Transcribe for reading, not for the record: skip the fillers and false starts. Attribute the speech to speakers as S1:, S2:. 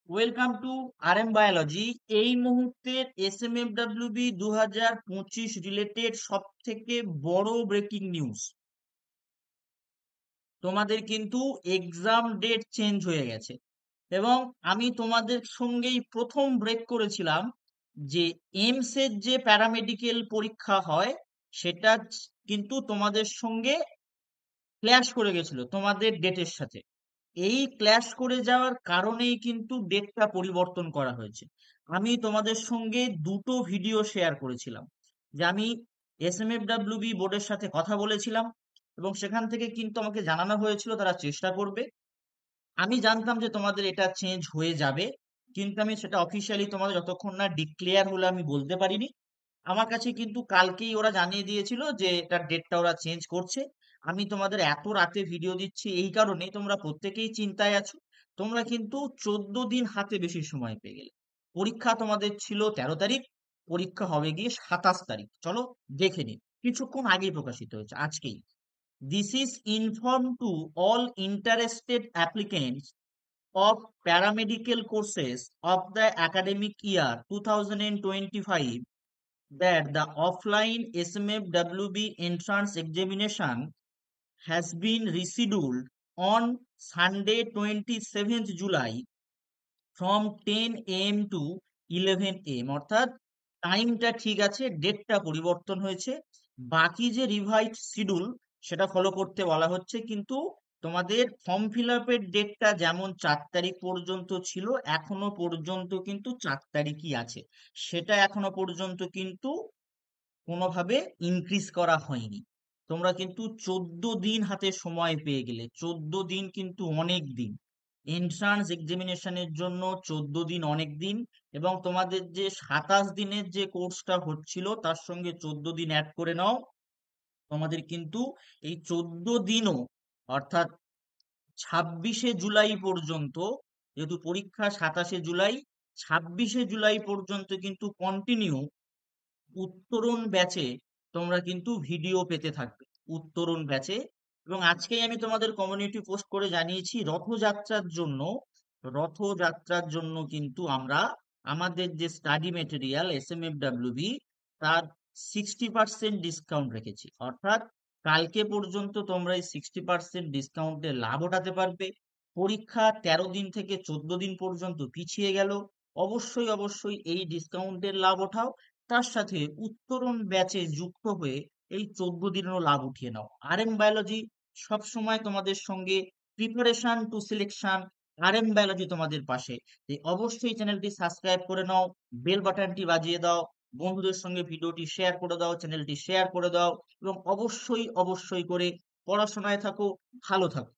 S1: Welcome to RM biology. এই মুহূর্তের এসএমএফডব্লিউবি 2025 related সব থেকে বড় ব্রেকিং নিউজ। তোমাদের কিন্তু এক্সাম ডেট চেঞ্জ হয়ে গেছে এবং আমি তোমাদের সঙ্গেই প্রথম ব্রেক করেছিলাম যে এইমস এর যে প্যারামেডিকেল পরীক্ষা হয় সেটা কিন্তু তোমাদের সঙ্গে ক্ল্যাশ করে গেছিল তোমাদের ডেটের সাথে। এই ক্ল্যাশ করে যাওয়ার কারণেই কিন্তু ডেটটা পরিবর্তন করা হয়েছে। আমি তোমাদের সঙ্গে দুটো ভিডিও শেয়ার করেছিলাম যে আমি এসএমএফডব্লিউবি বোর্ডের সাথে কথা বলেছিলাম এবং সেখান থেকে কিন্তু আমাকে জানানো হয়েছিল তারা চেষ্টা করবে। আমি জানতাম যে তোমাদের এটা চেঞ্জ হয়ে যাবে, কিন্তু আমি সেটা অফিসিয়ালি তোমাদের যতক্ষণ না ডিক্লেয়ার হলে আমি বলতে পারিনি। আমার কাছে কিন্তু কালকেই ওরা জানিয়ে দিয়েছিল যে এটার ডেটটা ওরা চেঞ্জ করছে। আমি তোমাদের এত রাতে ভিডিও দিচ্ছি এই কারণে তোমরা প্রত্যেকেই চিন্তায় আছো। তোমরা কিন্তু 14 দিন হাতে বেশি সময় পেয়ে গেলে। পরীক্ষা তোমাদের ছিল 13 তারিখ, পরীক্ষা হবে গিয়ে 27 তারিখ। চলো দেখে নিই, কিছুক্ষণ আগেই প্রকাশিত হয়েছে আজকেই। This is inform to all interested applicants of paramedical courses of the academic year 2025 that the offline SMFWB entrance examination has been rescheduled on Sunday 27th July from 10 a.m. to 11 a.m. অর্থাৎ টাইমটা ঠিক আছে, ডেটটা পরিবর্তন হয়েছে। বাকি যে revise schedule সেটা ফলো করতে বলা হচ্ছে, কিন্তু তোমাদের ফর্ম ফিল আপের ডেটটা যেমন 4 তারিখ পর্যন্ত ছিল এখনো পর্যন্ত কিন্তু 4 তারিখই আছে। সেটা এখনো পর্যন্ত কিন্তু কোনোভাবে ইনক্রিজ করা হয়নি। তোমরা কিন্তু 14 দিন হাতে সময় পেয়ে গেলে। 14 দিন কিন্তু অনেক দিন। এন্ট্রান্স এক্সামিনেশনের জন্য 14 দিন অনেক দিন। এবং তোমাদের যে 27 দিনের যে কোর্সটা হচ্ছিল তার সঙ্গে 14 দিন অ্যাড করে নাও। তোমাদের কিন্তু এই 14 দিনও, অর্থাৎ 26শে জুলাই পর্যন্ত, যেহেতু পরীক্ষা 27শে জুলাই, 26শে জুলাই পর্যন্ত কিন্তু কন্টিনিউ উত্তরণ ব্যাচে তোমরা কিন্তু ভিডিও পেতে থাকবে। উত্তরণ ব্যাচে। এবং আজকেই আমি তোমাদের কমিউনিটি পোস্ট করে জানিয়েছি রথযাত্রার জন্য কিন্তু আমরা আমাদের যে স্টাডি মেটেরিয়াল এসএমএফডব্লিউবি তার 60% ডিসকাউন্ট রেখেছি। অর্থাৎ কালকে পর্যন্ত তোমরা এই 60% ডিসকাউন্টের লাভ ওঠাতে পারবে। পরীক্ষা 13 দিন থেকে 14 দিন পর্যন্ত পিছিয়ে গেল। অবশ্যই অবশ্যই এই ডিসকাউন্টের লাভ ওঠাও। তার সাথে উত্তরণ ব্যাচে যুক্ত হয়ে এই 14 দিনেরও লাভ উঠিয়ে নাও। আরএম বায়োলজি সবসময় তোমাদের সঙ্গে, preparation to selection, RM biology তোমাদের পাশে। তাই অবশ্যই চ্যানেলটি সাবস্ক্রাইব করে নাও, বেল বাটনটি বাজিয়ে দাও, বন্ধুদের সঙ্গে ভিডিওটি শেয়ার করে দাও, চ্যানেলটি শেয়ার করে দাও এবং অবশ্যই অবশ্যই করে পড়াশোনায় থাকো, ভালো থাকো।